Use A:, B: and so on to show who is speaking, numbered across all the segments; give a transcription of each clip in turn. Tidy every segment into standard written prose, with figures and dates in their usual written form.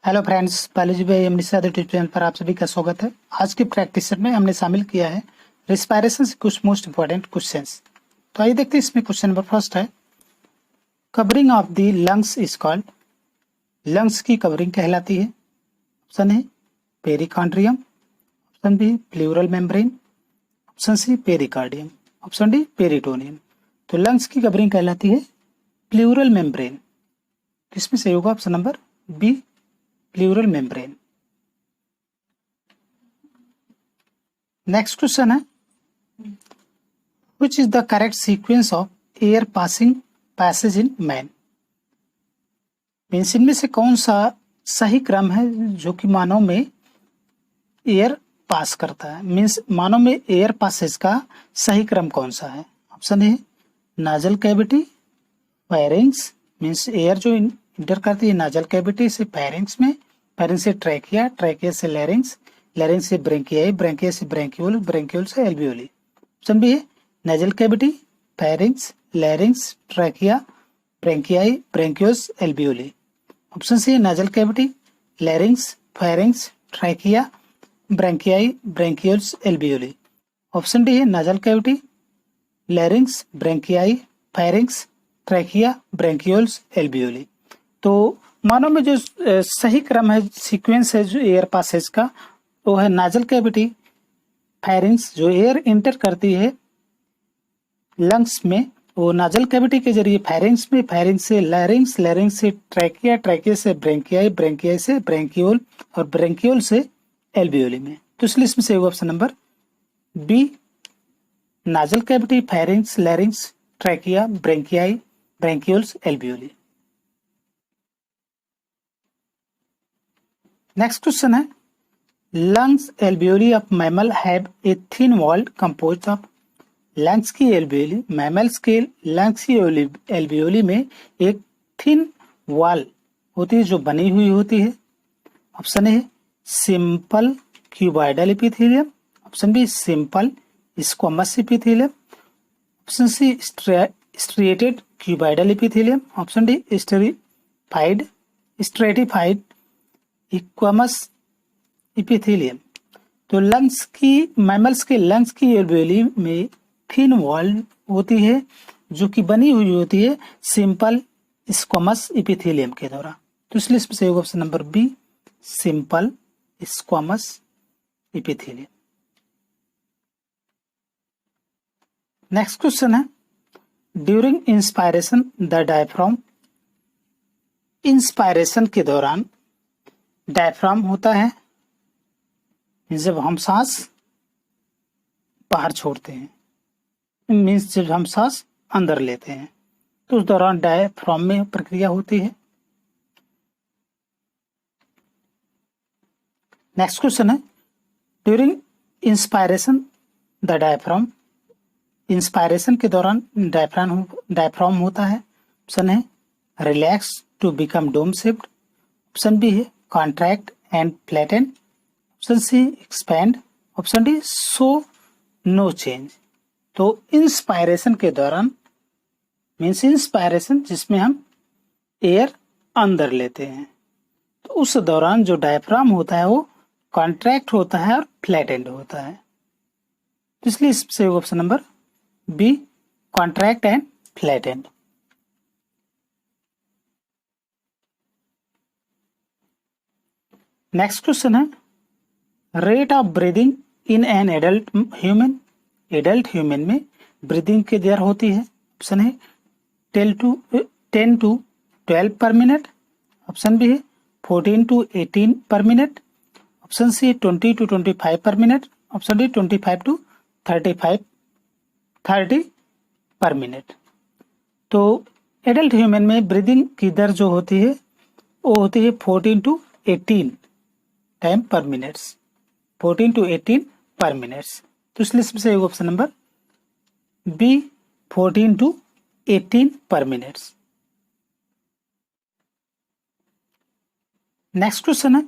A: Hello friends, biology by M Nishad YouTube channel पर आप सभी का स्वागत है। आज की प्रैक्टिस सेट में हमने शामिल किया है रिस्पायरेशन से कुछ मोस्ट इंपॉर्टेंट क्वेश्चंस। तो आइए देखते हैं। इसमें क्वेश्चन नंबर फर्स्ट है, covering of the lungs is called. Lungs की कवरिंग कहलाती है। Option A pericardium, option B pleural membrane, option C pericardium, option D peritoneum. तो लंग्स की कवरिंग कहलाती है प्लूरल मेम्ब्रेन। इसमें सही होगा option number B, pleural membrane. Next question है, which is the correct sequence of air passing passage in man. Means इनमें से कौन सा सही क्रम है जो कि मानव में एयर पास करता है। मीन्स मानव में एयर पासेज का सही क्रम कौन सा है। Option A nasal cavity, pharynx, means air जो इंटर करती है नाजल कैविटी से फेरिंग्स में, फेरिंग्स से ट्रैकिया, ट्रैकिया से लैरिंग्स, लैरिंग्स से ब्रेंकियाई, ब्रेंकिया से ब्रेंक्यूल, ब्रेंक्यूल से एल्वियोली। ऑप्शन बी है nasal cavity, pharynx, larynx, trachea, bronchi, bronchioles, alveoli. Option C है nasal cavity, larynx, pharynx, trachea, bronchi, bronchioles, alveoli. Option D है nasal cavity, larynx, bronchi, pharynx, trachea, bronchioles, alveoli. तो मानव में जो सही क्रम है, सीक्वेंस है जो एयर पासेज का, वो है नाजल कैविटी, फेरिंग्स जो एयर इंटर करती है लंग्स में, वो नाजल कैविटी के जरिए फेरिंग्स में, फेरिंग्स से लैरिंग्स, लैरिंग्स से ट्रैकिया, ट्रैकिया से ब्रेंकियाई, ब्रेंकियाई से ब्रेंक्यूल और ब्रेंक्यूल से एल्वियोली में। तो इसलिए इसमें से option number B, nasal cavity, pharynx, larynx, trachea, bronchi, bronchioles, alveoli. Next question है, lungs alveoli of mammal have a thin wall composed of. Lungs की एल्वियोली, मैमल्स के लंग्स की एल्वियोली में एक थिन वॉल होती है जो बनी हुई होती है। Option A simple cuboidal epithelium, option B simple squamous epithelium, option C striated cuboidal epithelium, option D stratified squamous epithelium. तो लंग्स की, मैमल्स के लंग्स की एल्वियोली में थिन वॉल होती है जो कि बनी हुई होती है सिंपल स्क्वैमस एपिथेलियम के द्वारा। तो इसलिए इसमें सही होगा option number B, simple squamous epithelium. Next question है, during inspiration the diaphragm. Inspiration के दौरान डायफ्राम होता है जब हम सांस बाहर छोड़ते हैं, मीन्स जब हम सांस अंदर लेते हैं तो उस दौरान डायफ्राम में प्रक्रिया होती है। नेक्स्ट क्वेश्चन है, during inspiration the diaphragm. Inspiration के दौरान डायफ्राम होता है। ऑप्शन है relax to become dome shaped, option B है contract and flatten, option C expand, option D show no change. तो इंस्पायरेशन के दौरान, मीन्स इंस्पायरेशन जिसमें हम एयर अंदर लेते हैं, तो उस दौरान जो डायफ्राम होता है वो कॉन्ट्रैक्ट होता है और फ्लैटेंड होता है। तो इसलिए इससे option number B, contract and flattened. Next question है, rate of breathing in an adult human. Adult human में ब्रीदिंग की दर होती है। ऑप्शन है 10 to 12 पर मिनट, ऑप्शन बी है 14 to 18 पर मिनट, ऑप्शन सी 20 to 25 पर मिनट, ऑप्शन डी 25 to 30 पर मिनट। तो एडल्ट ह्यूमन में ब्रीदिंग की दर जो होती है वो होती है 14 to 18 टाइम पर मिनट्स, 14 to 18 पर मिनट्स। तो इस लिस्ट में से ऑप्शन नंबर बी, 14 to 18 पर मिनट्स। नेक्स्ट क्वेश्चन है,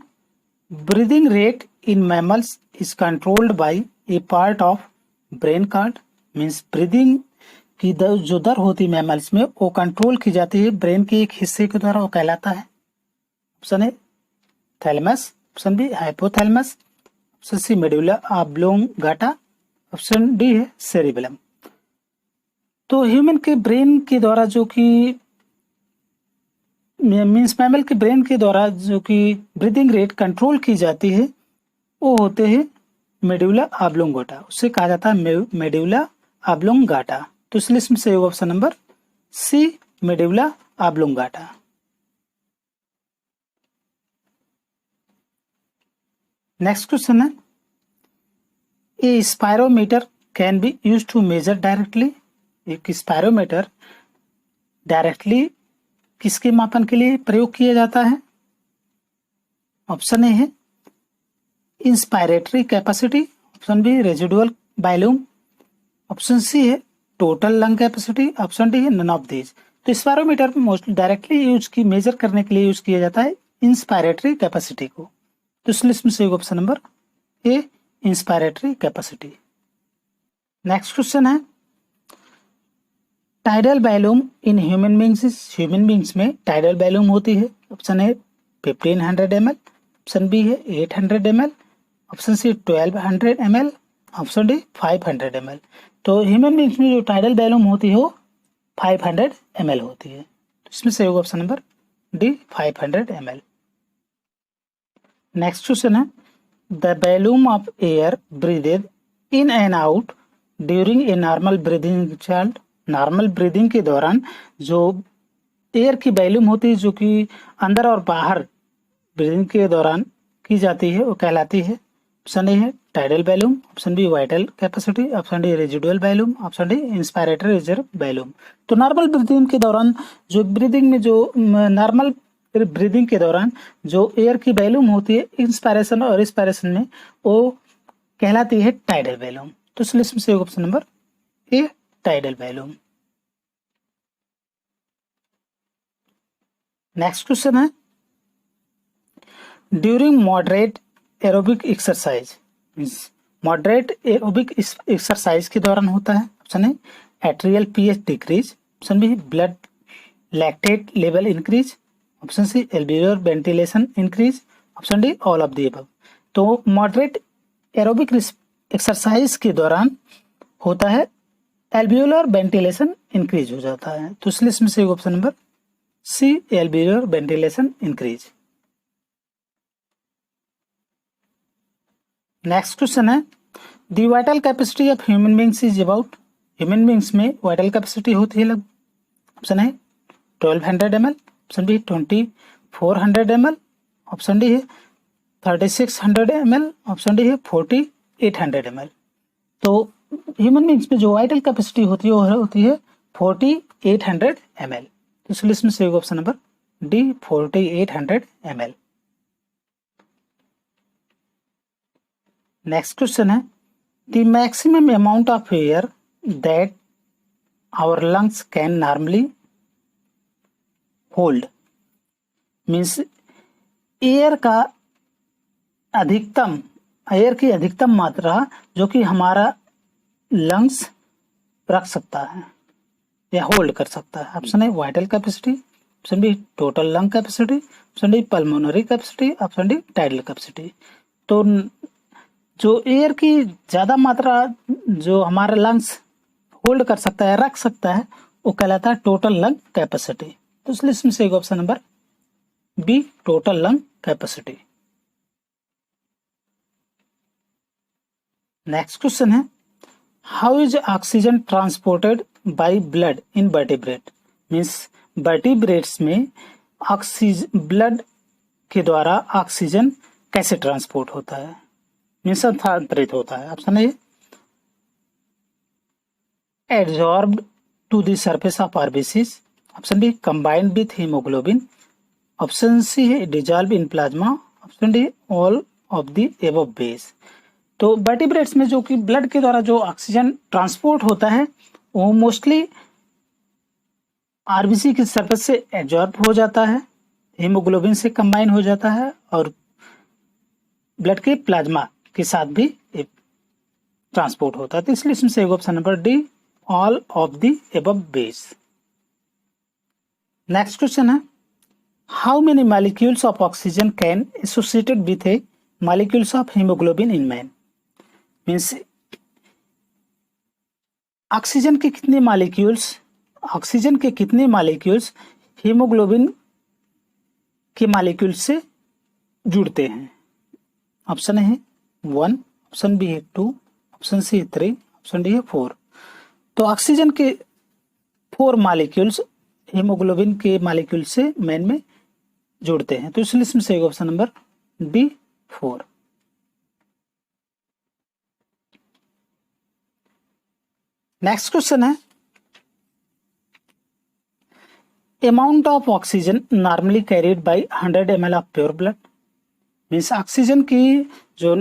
A: breathing rate in mammals is controlled by a part of brain cord. Means breathing की जो दर होती है मैमल्स में वो कंट्रोल की जाती है ब्रेन के एक हिस्से के द्वारा, वो कहलाता है। ऑप्शन है thalamus, option B hypothalamus, option C medulla oblongata, option D है सेरिबेलम। तो ह्यूमन के ब्रेन के द्वारा जो कि मीन्स मैमल के ब्रेन के द्वारा जो कि ब्रीदिंग रेट कंट्रोल की जाती है वो होते हैं मेडुला ऑब्लोंगाटा, उससे कहा जाता है मेडुला ऑब्लोंगाटा। तो इस लिस्ट में से option number C medulla oblongata. Next question है, a spirometer can be use to measure directly. एक स्पायरोमीटर डायरेक्टली किसके मापन के लिए प्रयोग किया जाता है? ऑप्शन ए है inspiratory capacity, option B residual volume, option C है total lung capacity, option D है नन ऑफ दीज। तो स्पायरोमीटर मोस्टली डायरेक्टली यूज की मेजर करने के लिए यूज किया जाता है इंस्पायरेटरी कैपेसिटी को। तो इस लिस्ट में से option number A inspiratory capacity. Next question है, tidal volume in human beings में टाइडल वॉल्यूम होती है। ऑप्शन है 1500 ml, ऑप्शन बी है 800 ml, option C 1200 ml, option D 500 ml। तो ह्यूमन बींग्स में जो टाइडल वॉल्यूम होती है वो 500 ml होती है। तो इसमें से होगा option number D 500 ml। Next question है, the volume of air breathed in and out during a normal breathing child. Normal breathing के दौरान जो एयर की वॉल्यूम होती है जो कि अंदर और बाहर ब्रीदिंग के दौरान की जाती है वो कहलाती है। ऑप्शन ए है tidal volume, option B vital capacity, option D residual volume, option D inspiratory reserve volume. तो नॉर्मल ब्रीदिंग के दौरान जो नॉर्मल ब्रीदिंग के दौरान जो एयर की वॉल्यूम होती है इंस्पायरेशन और एक्सपायरेशन में वो कहलाती है टाइडल वॉल्यूम। तो इस लिस्ट में से option number A tidal volume. Next question है, during moderate aerobic exercise means moderate aerobic exercise के दौरान होता है। ऑप्शन है arterial pH decrease, option B blood lactate level increase, option C alveolar ventilation increase, option D all of the above. तो moderate aerobic exercise के दौरान होता है एल्वियोलर वेंटिलेशन इंक्रीज हो जाता है। तो इस लिस्ट में से option number C alveolar ventilation increase. Next question है, the vital capacity of human beings is about. Human beings में वाइटल कैपेसिटी होती है लगभग। ऑप्शन है 1200 ml, option B 2400 ml, option D है 3600 ml, ऑप्शन डी है 4800 ml। तो human beings में जो वाइटल कैपेसिटी होती है वो होती है 4800 ml। तो इस लिस्ट में से option number D 4800 ml। Next question है, the maximum amount of air that our lungs can normally hold means air की अधिकतम मात्रा जो कि हमारा लंग्स रख सकता है या होल्ड कर सकता है। ऑप्शन है vital capacity, option B total lung capacity, option D pulmonary capacity, option D tidal capacity. तो जो एयर की ज्यादा मात्रा जो हमारा लंग्स होल्ड कर सकता है रख सकता है वो कहलाता है टोटल लंग कैपेसिटी। तो इस लिस्ट में से option number B total lung capacity. Next question है, how is oxygen transported by blood in vertebrate means vertebrates में ब्लड के द्वारा ऑक्सीजन कैसे ट्रांसपोर्ट होता है मीन्स स्थानांतरित होता है। Option A adsorbed to the surface of RBCs, option B combined with haemoglobin, option C है dissolve in plasma, option D all of the above base. तो वर्टिब्रेट्स में जो कि ब्लड के द्वारा जो ऑक्सीजन ट्रांसपोर्ट होता है वो मोस्टली आरबीसी की सरफेस से एब्जॉर्ब हो जाता है, हीमोग्लोबिन से कंबाइन हो जाता है और ब्लड के प्लाज्मा के साथ भी ट्रांसपोर्ट होता है। तो इसलिए इसमें से option number D all of the above base. Next question है, how many molecules of oxygen can associated with a molecules of haemoglobin in man. Means oxygen के कितने मॉलिक्यूल्स हीमोग्लोबिन के मॉलिक्यूल से जुड़ते हैं। ऑप्शन है 1, ऑप्शन बी है 2, option C है 3, ऑप्शन डी है 4। तो ऑक्सीजन के 4 मॉलिक्यूल्स हीमोग्लोबिन के मॉलिक्यूल से मैन में जुड़ते हैं। तो इसलिए इसमें सही option number B 4। Next question है amount of oxygen normally carried by 100 ml of pure blood. Means oxygen की जो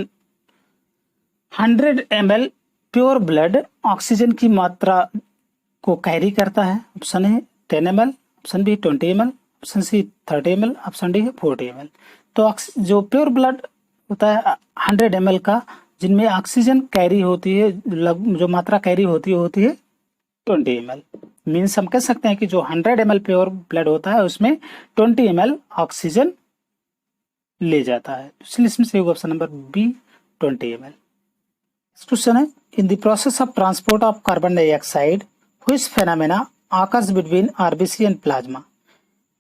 A: 100 ml प्योर ब्लड ऑक्सीजन की मात्रा को कैरी करता है। ऑप्शन है 10 ml, option B 20 ml, option C 30 ml, option D है 40 ml। तो जो प्योर ब्लड होता है 100 ml का, जिनमें ऑक्सीजन कैरी होती है, जो मात्रा कैरी होती है 20 ml। मीन्स हम कह सकते हैं कि जो 100 ml प्योर ब्लड होता है उसमें 20 ml ऑक्सीजन ले जाता है। इसलिए इसमें सही option number B 20 ml। Question है in the process of transport of carbon dioxide which phenomena occurs between RBC and plasma.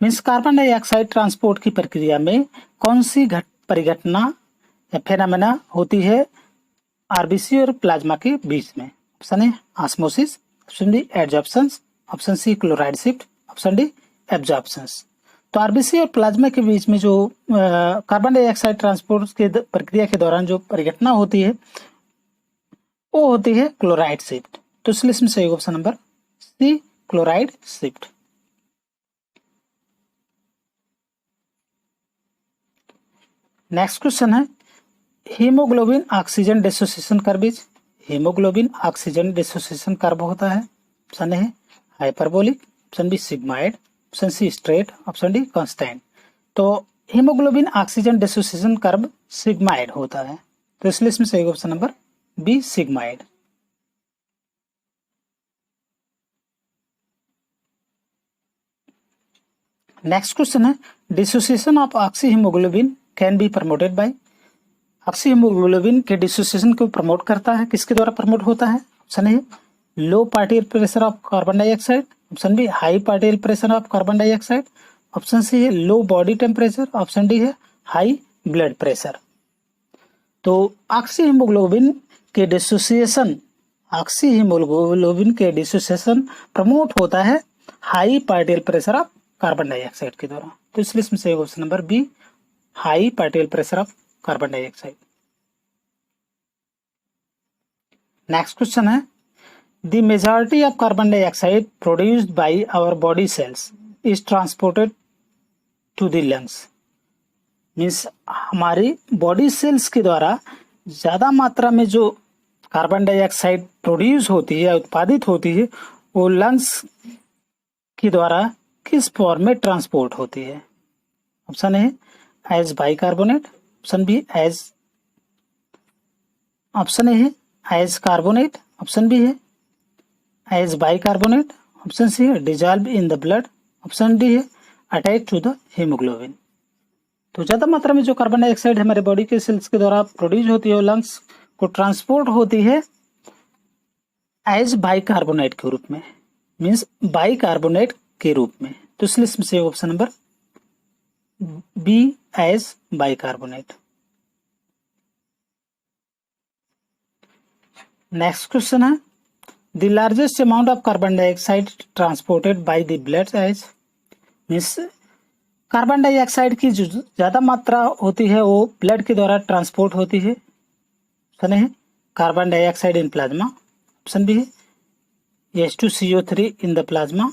A: Means carbon dioxide transport की प्रक्रिया में कौन सी परिघटना या फेनोमेना होती है आरबीसी और प्लाज्मा के बीच में। ऑप्शन है osmosis, option D adsorptions, option C chloride shift, option D absorptions. तो आरबीसी और प्लाज्मा के बीच में जो कार्बन डाइऑक्साइड ट्रांसपोर्ट के प्रक्रिया के दौरान जो परिघटना होती है वो होती है क्लोराइड शिफ्ट। तो इसलिए इसमें सही option number C chloride shift. Next question है haemoglobin oxygen dissociation curve is. Haemoglobin oxygen dissociation curve होता है। ऑप्शन है hyperbolic, option B sigmoid, option C straight, option D constant. तो haemoglobin oxygen dissociation curve sigmoid होता है। तो इसलिए इसमें सही option number B sigmoid. Next question है dissociation of oxy haemoglobin can be promoted by. Oxy haemoglobin के dissociation को प्रमोट करता है, किसके द्वारा प्रमोट होता है। Option A low particle pressure of carbon dioxide, option B high particle pressure of carbon dioxide, option C है low body temperature, option D है हाई ब्लड प्रेशर। तो ऑक्सी हीमोग्लोबिन के डिसोसिएशन प्रमोट होता है high particle pressure of carbon dioxide के द्वारा। तो इसलिए इसमें सही option number B high particle pressure of carbon dioxide. Next question है the majority of carbon dioxide produced by our body cells is transported to the lungs. Means हमारी body cells के द्वारा ज्यादा मात्रा में जो कार्बन डाइऑक्साइड प्रोड्यूस होती है, उत्पादित होती है, वो लंग्स के द्वारा किस फॉर्म में ट्रांसपोर्ट होती है। ऑप्शन है as bicarbonate, option B as, option A है एज कार्बोनेट, ऑप्शन बी है एज बाइकार्बोनेट, ऑप्शन सी है dissolve in the blood, option D है अटैच टू द हीमोग्लोबिन। तो ज्यादा मात्रा में जो कार्बन डाइऑक्साइड हमारे बॉडी के सेल्स के द्वारा प्रोड्यूस होती है, लंग्स को ट्रांसपोर्ट होती है एज बाइकार्बोनेट के रूप में, मीन्स बाइकार्बोनेट के रूप में। तो इसलिए इसमें से option number B as bicarbonate. Next question है the largest amount of carbon dioxide transported by the blood as. Means carbon dioxide की जो ज्यादा मात्रा होती है वो ब्लड के द्वारा ट्रांसपोर्ट होती है। ऑप्शन है carbon dioxide in plasma, option B है H2CO3 in the plasma,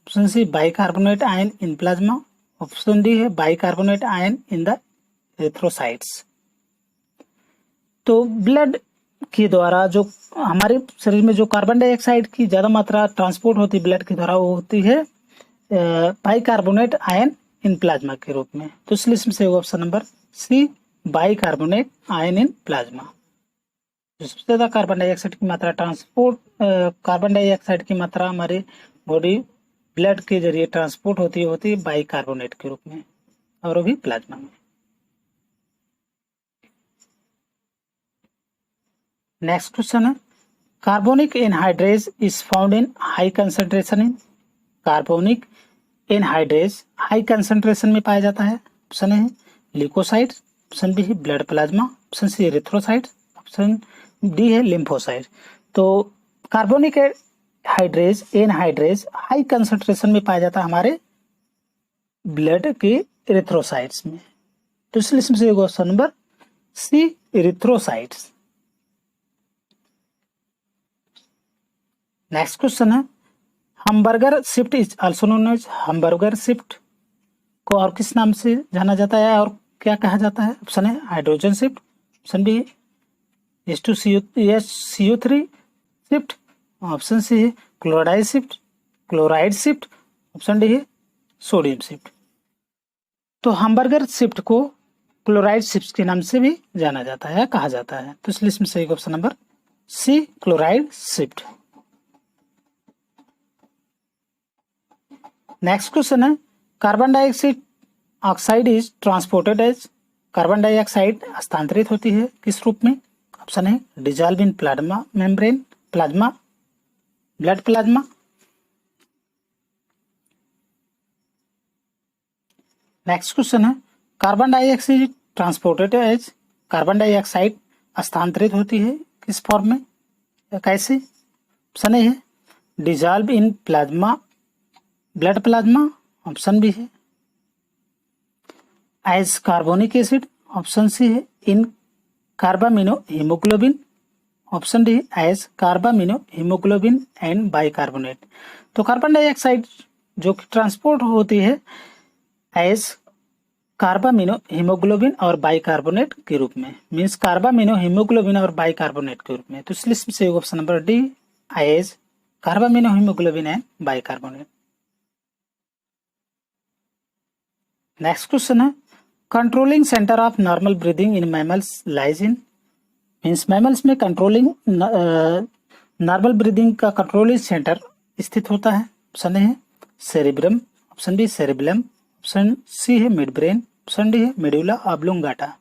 A: option C bicarbonate ion in plasma, option D है bicarbonate ion in the erythrocytes. तो ब्लड के द्वारा जो हमारे शरीर में जो कार्बन डाइऑक्साइड की ज्यादा मात्रा ट्रांसपोर्ट होती है ब्लड के द्वारा, वो होती है बाइकार्बोनेट आयन इन प्लाज्मा के रूप में। तो इसलिए इसमें से option number C bicarbonate ion in plasma. सबसे ज्यादा कार्बन डाइऑक्साइड की मात्रा कार्बन डाइऑक्साइड की मात्रा हमारे बॉडी ब्लड के जरिए ट्रांसपोर्ट होती है बाइकार्बोनेट के रूप में। और वो भी प्लाज्मा में। नेक्स्ट क्वेश्चन है, carbonic anhydrase is found in high concentration in. Carbonic anhydrase high concentration में पाया जाता है। ऑप्शन है ल्यूकोसाइट, ऑप्शन बी है blood plasma, option C erythrocyte, option D है लिम्फोसाइट। तो carbonic hydrase anhydrase high concentration में पाया जाता है हमारे ब्लड के एरिथ्रोसाइट्स में। तो इस लिस्ट में से option number C erythrocytes. Next question है, Hamburger shift is also known as. Hamburger shift को और किस नाम से जाना जाता है और क्या कहा जाता है? ऑप्शन है hydrogen shift, option B H2CO3 shift, option C है क्लोराइड शिफ्ट, ऑप्शन डी है सोडियम शिफ्ट। तो हमबर्गर शिफ्ट को क्लोराइड शिफ्ट के नाम से भी जाना जाता है, कहा जाता है। तो इस लिस्ट में सही option number C chloride shift. Next question है, carbon dioxide oxide is transported as. Carbon dioxide हस्तांतरित होती है किस रूप में? ऑप्शन है dissolve in plasma membrane, plasma, blood plasma. Next question है, carbon dioxide transported as. Carbon dioxide हस्तांतरित होती है किस फॉर्म में, कैसे? ऑप्शन है dissolve in plasma, blood plasma, option B है as carbonic acid, option C है in carbamino haemoglobin, option D as carbamino haemoglobin and bicarbonate. तो कार्बन डाइऑक्साइड जो कि ट्रांसपोर्ट होती है एज कार्बामिनो हीमोग्लोबिन और बाइकार्बोनेट के रूप में, मींस कार्बामिनो हीमोग्लोबिन और बाइकार्बोनेट के रूप में। तो इस लिस्ट में से option number D as carbamino haemoglobin and bicarbonate. Next question है, controlling centre of normal breathing in mammals lies in. Means mammals में कंट्रोलिंग नॉर्मल ब्रीदिंग का कंट्रोलिंग सेंटर स्थित होता है। ऑप्शन है cerebrum, option B cerebellum, option C है mid brain, option D है medulla oblongata.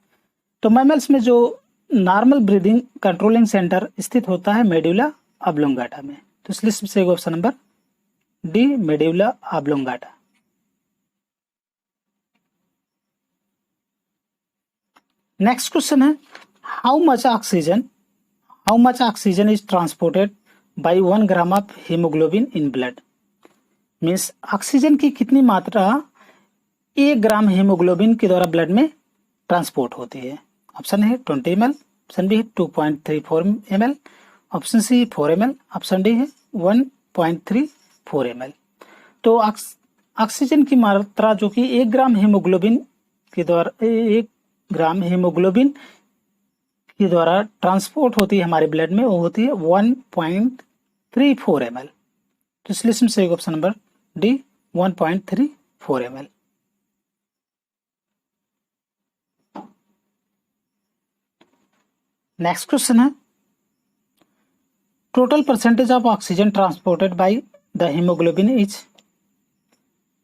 A: तो मैमल्स में जो नॉर्मल ब्रीदिंग कंट्रोलिंग सेंटर स्थित होता है मेडुला ऑब्लोंगाटा में। तो इस लिस्ट से option number D medulla oblongata. Next question है, how much oxygen is transported by 1 gram of haemoglobin in blood. Means oxygen की कितनी मात्रा 1 ग्राम हीमोग्लोबिन के द्वारा ब्लड में ट्रांसपोर्ट होती है? ऑप्शन है 20 ml, ऑप्शन बी है 2.34 ml, option C 4 ml, option D है 1.34 ml। तो ऑक्सीजन की मात्रा जो कि 1 ग्राम हीमोग्लोबिन के द्वारा 1 ग्राम हीमोग्लोबिन के द्वारा ट्रांसपोर्ट होती है हमारे ब्लड में, वो होती है 1.34 ml। तो इस लिस्ट में से option number D 1.34 ml। Next question है, total percentage of oxygen transported by the haemoglobin is.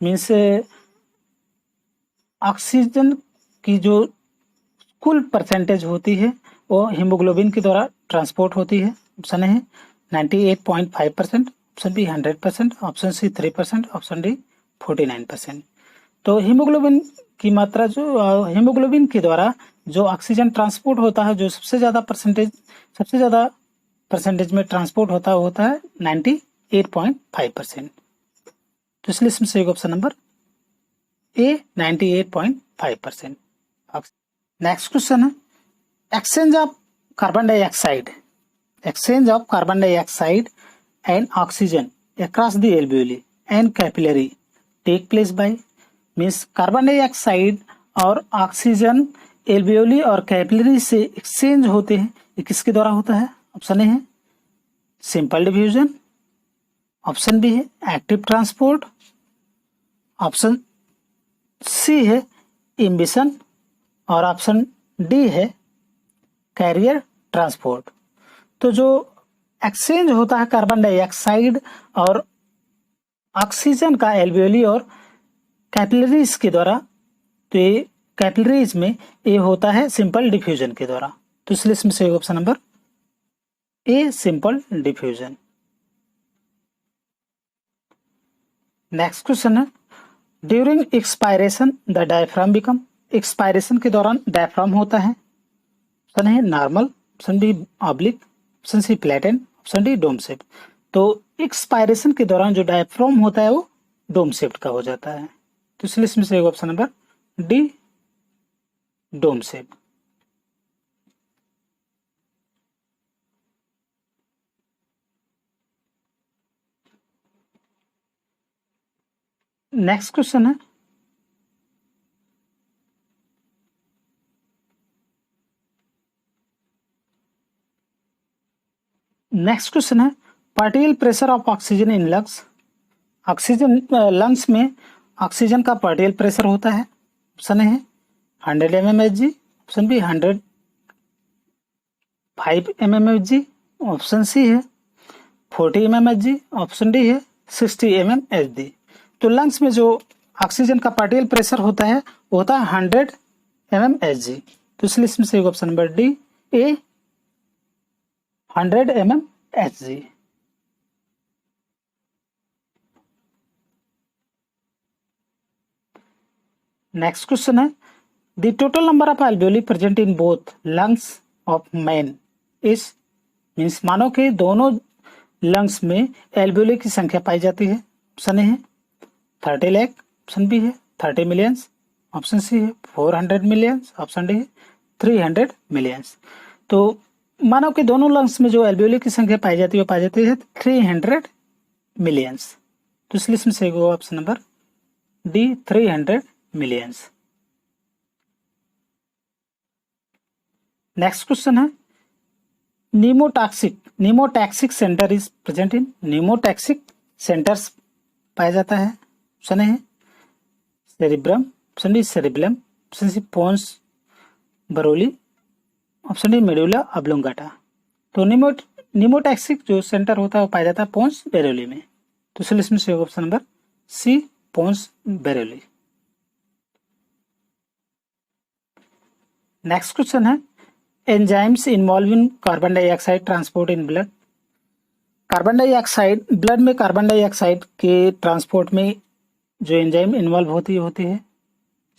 A: Means oxygen की जो कुल परसेंटेज होती है वो हीमोग्लोबिन के द्वारा ट्रांसपोर्ट होती है। ऑप्शन है 98.5%, option B 100%, option C 3%, option D 49%। तो हीमोग्लोबिन की मात्रा जो हीमोग्लोबिन के द्वारा जो ऑक्सीजन ट्रांसपोर्ट होता है, जो सबसे ज़्यादा परसेंटेज में ट्रांसपोर्ट होता है 98.5%। तो इस लिस्ट में से option number A 98.5%। Next question है, exchange of carbon dioxide and oxygen across the alveoli and capillary take place by. Means carbon dioxide और ऑक्सीजन एल्वियोली और कैपिलरी से एक्सचेंज होते हैं, ये किसके द्वारा होता है? ऑप्शन ए है सिंपल डिफ्यूजन, ऑप्शन बी है एक्टिव ट्रांसपोर्ट, ऑप्शन सी है इम्बिशन और ऑप्शन डी है कैरियर ट्रांसपोर्ट। तो जो एक्सचेंज होता है कार्बन डाइऑक्साइड और ऑक्सीजन का एल्वियोली और कैपिलरीज के द्वारा, तो ये कैपिलरीज में ये होता है सिंपल डिफ्यूजन के द्वारा। तो इसलिए इसमें सही option number A, simple diffusion. Next question है, during expiration the diaphragm become. Expiration के दौरान डायफ्राम होता है, ऑप्शन है normal, option B oblique, option C flatten, option D dome shape. तो एक्सपायरेशन के दौरान जो डायफ्राम होता है वो डोम शेप का हो जाता है। तो इसलिए इसमें से option number D, dome shape. Next question है, particle pressure of oxygen in lungs. Oxygen lungs में ऑक्सीजन का पार्टिकल प्रेशर होता है, ऑप्शन है 100 mmHg, option B 105 mmHg, option C है 40 mmHg, ऑप्शन डी है 60 mmHg। तो लंग्स में जो ऑक्सीजन का पार्टिकल प्रेशर होता है वो होता है 100 mmHg। तो इसलिए इसमें से ऑप्शन नंबर डी, ए, 100 mmHg। नेक्स्ट क्वेश्चन है, the total number of alveoli present in both lungs of man is. Means मानो कि दोनों लंग्स में एल्वियोली की संख्या पाई जाती है, ऑप्शन है 30 लाख, ऑप्शन बी है 30 मिलियंस, ऑप्शन सी है 400 मिलियंस, ऑप्शन डी है 300 मिलियंस। तो मानो कि दोनों लंग्स में जो एल्वियोली की संख्या पाई जाती है वो पाई जाती है 300 मिलियंस। तो इसलिए इसमें सही होगा option number D, 300 millions. Next question है, pneumotaxic centre is present in. Pneumotaxic centres पाया जाता है, ऑप्शन है cerebrum, option D cerebellum, option C pons varolii, option D medulla oblongata. तो नीमोटैक्सिक जो सेंटर होता है वो पाया जाता है पोन्स बेरोली में। तो इसलिए इसमें से option number C, pons varolii. Next question है, enzymes involve in carbon dioxide transport in blood. Carbon dioxide, blood में कार्बन डाइऑक्साइड के ट्रांसपोर्ट में जो एंजाइम इन्वॉल्व होती है,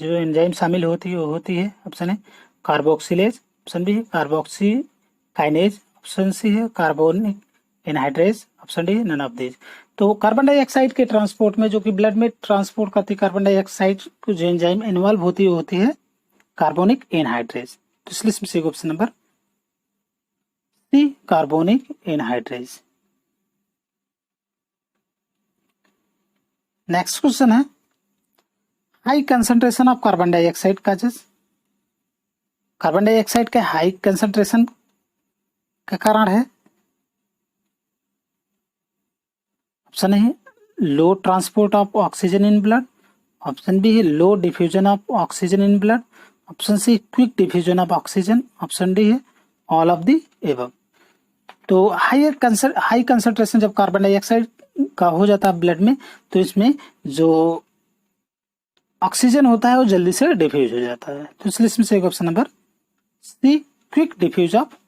A: जो एंजाइम शामिल होती है वो होती है, ऑप्शन है कार्बोक्सिलेज, ऑप्शन बी है कार्बोक्सी काइनेज, ऑप्शन सी है carbonic anhydrase, option D none of these. तो कार्बन डाइऑक्साइड के ट्रांसपोर्ट में जो कि ब्लड में ट्रांसपोर्ट करती है कार्बन डाइऑक्साइड को जो एंजाइम इन्वॉल्व होती है कार्बोनिक एनहाइड्रेज। तो इसलिए इसमें से option number C, carbonic anhydrase. Next question है, high concentration of carbon dioxide causes. Carbon dioxide के हाई कंसंट्रेशन का कारण है, ऑप्शन है low transport of oxygen in blood, option B है low diffusion of oxygen in blood, option C quick diffusion of oxygen, option D है all of the above. तो high concentration जब carbon dioxide का हो जाता है blood में तो इसमें जो ऑक्सीजन होता है वो जल्दी से डिफ्यूज हो जाता है। तो इसलिए इसमें से एक option number C, quick diffuse of